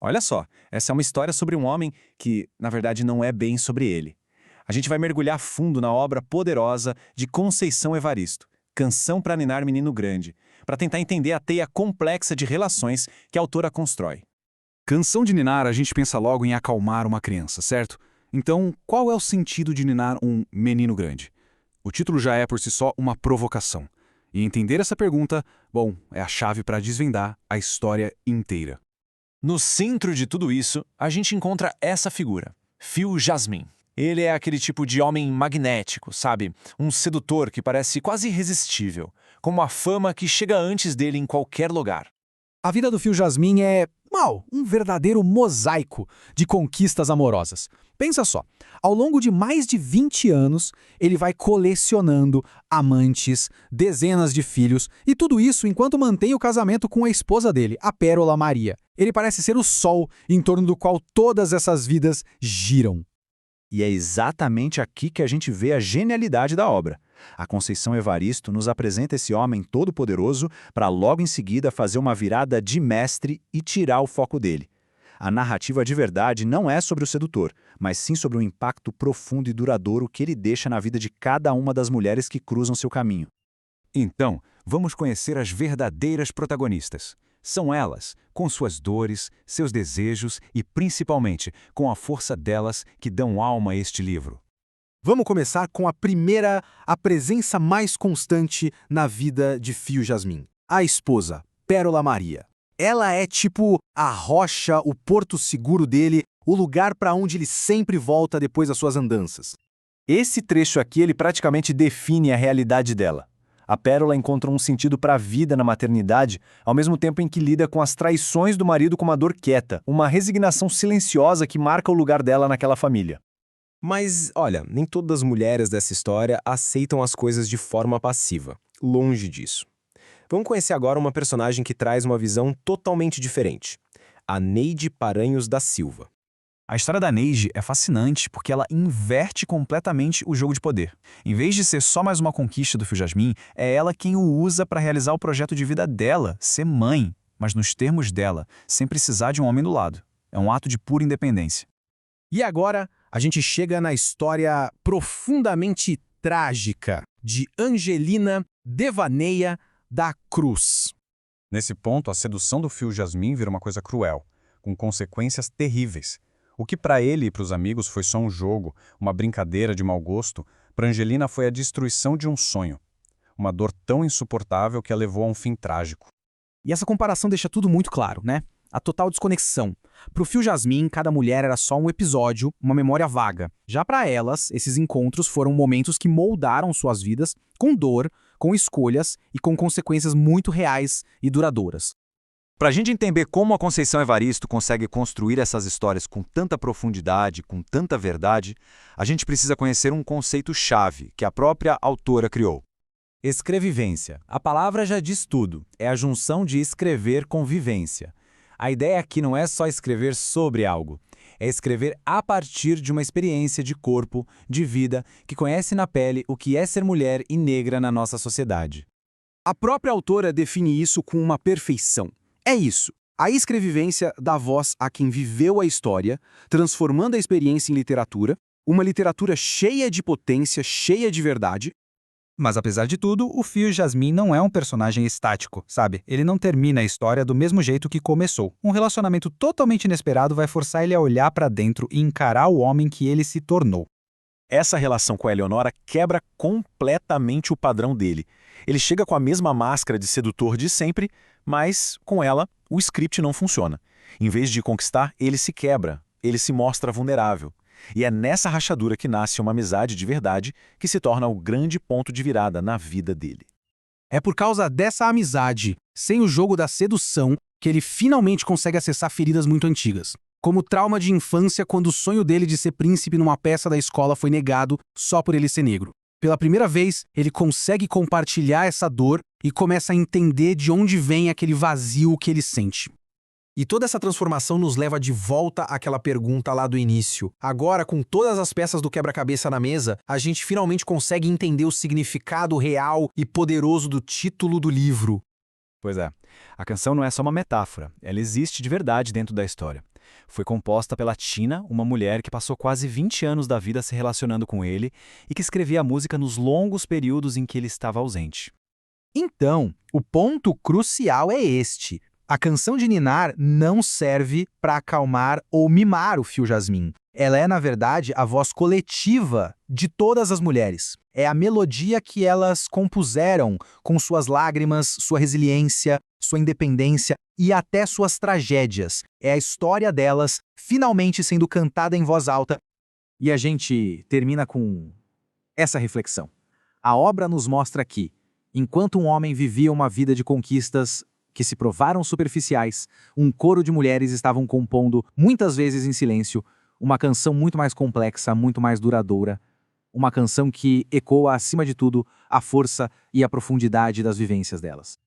Olha só, essa é uma história sobre um homem que, na verdade, não é bem sobre ele. A gente vai mergulhar fundo na obra poderosa de Conceição Evaristo, Canção para Ninar Menino Grande, para tentar entender a teia complexa de relações que a autora constrói. Canção de ninar, a gente pensa logo em acalmar uma criança, certo? Então, qual é o sentido de ninar um menino grande? O título já é por si só uma provocação. E entender essa pergunta, bom, é a chave para desvendar a história inteira. No centro de tudo isso, a gente encontra essa figura, Phil Jasmin. Ele é aquele tipo de homem magnético, sabe? Um sedutor que parece quase irresistível, com uma fama que chega antes dele em qualquer lugar. A vida do Phil Jasmin é, um verdadeiro mosaico de conquistas amorosas. Pensa só, ao longo de mais de 20 anos, ele vai colecionando amantes, dezenas de filhos, e tudo isso enquanto mantém o casamento com a esposa dele, a Pérola Maria. Ele parece ser o sol em torno do qual todas essas vidas giram. E é exatamente aqui que a gente vê a genialidade da obra. A Conceição Evaristo nos apresenta esse homem todo-poderoso para logo em seguida fazer uma virada de mestre e tirar o foco dele. A narrativa de verdade não é sobre o sedutor, mas sim sobre o impacto profundo e duradouro que ele deixa na vida de cada uma das mulheres que cruzam seu caminho. Então, vamos conhecer as verdadeiras protagonistas. São elas, com suas dores, seus desejos e, principalmente, com a força delas que dão alma a este livro. Vamos começar com a presença mais constante na vida de Phil Jasmin. A esposa, Pérola Maria. Ela é tipo a rocha, o porto seguro dele, o lugar para onde ele sempre volta depois das suas andanças. Esse trecho aqui ele praticamente define a realidade dela. A Pérola encontra um sentido para a vida na maternidade, ao mesmo tempo em que lida com as traições do marido com uma dor quieta, uma resignação silenciosa que marca o lugar dela naquela família. Mas, olha, nem todas as mulheres dessa história aceitam as coisas de forma passiva. Longe disso. Vamos conhecer agora uma personagem que traz uma visão totalmente diferente. A Neide Paranhos da Silva. A história da Neide é fascinante porque ela inverte completamente o jogo de poder. Em vez de ser só mais uma conquista do Phil Jasmin, é ela quem o usa para realizar o projeto de vida dela, ser mãe, mas nos termos dela, sem precisar de um homem do lado. É um ato de pura independência. E agora, a gente chega na história profundamente trágica de Angelina Devaneia da Cruz. Nesse ponto, a sedução do Phil Jasmin vira uma coisa cruel, com consequências terríveis. O que para ele e para os amigos foi só um jogo, uma brincadeira de mau gosto, para Angelina foi a destruição de um sonho. Uma dor tão insuportável que a levou a um fim trágico. E essa comparação deixa tudo muito claro, né? A total desconexão. Pro Phil Jasmin, cada mulher era só um episódio, uma memória vaga. Já para elas, esses encontros foram momentos que moldaram suas vidas com dor, com escolhas e com consequências muito reais e duradouras. Para a gente entender como a Conceição Evaristo consegue construir essas histórias com tanta profundidade, com tanta verdade, a gente precisa conhecer um conceito-chave que a própria autora criou. Escrevivência. A palavra já diz tudo. É a junção de escrever com vivência. A ideia aqui não é só escrever sobre algo. É escrever a partir de uma experiência de corpo, de vida, que conhece na pele o que é ser mulher e negra na nossa sociedade. A própria autora define isso com uma perfeição. É isso. A escrevivência dá voz a quem viveu a história, transformando a experiência em literatura, uma literatura cheia de potência, cheia de verdade. Mas apesar de tudo, o Phil Jasmin não é um personagem estático, sabe? Ele não termina a história do mesmo jeito que começou. Um relacionamento totalmente inesperado vai forçar ele a olhar para dentro e encarar o homem que ele se tornou. Essa relação com a Eleonora quebra completamente o padrão dele. Ele chega com a mesma máscara de sedutor de sempre, mas, com ela, o script não funciona. Em vez de conquistar, ele se quebra, ele se mostra vulnerável. E é nessa rachadura que nasce uma amizade de verdade que se torna o grande ponto de virada na vida dele. É por causa dessa amizade, sem o jogo da sedução, que ele finalmente consegue acessar feridas muito antigas. Como o trauma de infância quando o sonho dele de ser príncipe numa peça da escola foi negado só por ele ser negro. Pela primeira vez, ele consegue compartilhar essa dor e começa a entender de onde vem aquele vazio que ele sente. E toda essa transformação nos leva de volta àquela pergunta lá do início. Agora, com todas as peças do quebra-cabeça na mesa, a gente finalmente consegue entender o significado real e poderoso do título do livro. Pois é, a canção não é só uma metáfora, ela existe de verdade dentro da história. Foi composta pela Tina, uma mulher que passou quase 20 anos da vida se relacionando com ele e que escrevia a música nos longos períodos em que ele estava ausente. Então, o ponto crucial é este. A canção de ninar não serve para acalmar ou mimar o fio Jasmim. Ela é, na verdade, a voz coletiva de todas as mulheres. É a melodia que elas compuseram com suas lágrimas, sua resiliência, sua independência e até suas tragédias. É a história delas finalmente sendo cantada em voz alta. E a gente termina com essa reflexão. A obra nos mostra que, enquanto um homem vivia uma vida de conquistas que se provaram superficiais, um coro de mulheres estavam compondo, muitas vezes em silêncio, uma canção muito mais complexa, muito mais duradoura, uma canção que ecoa, acima de tudo, a força e a profundidade das vivências delas.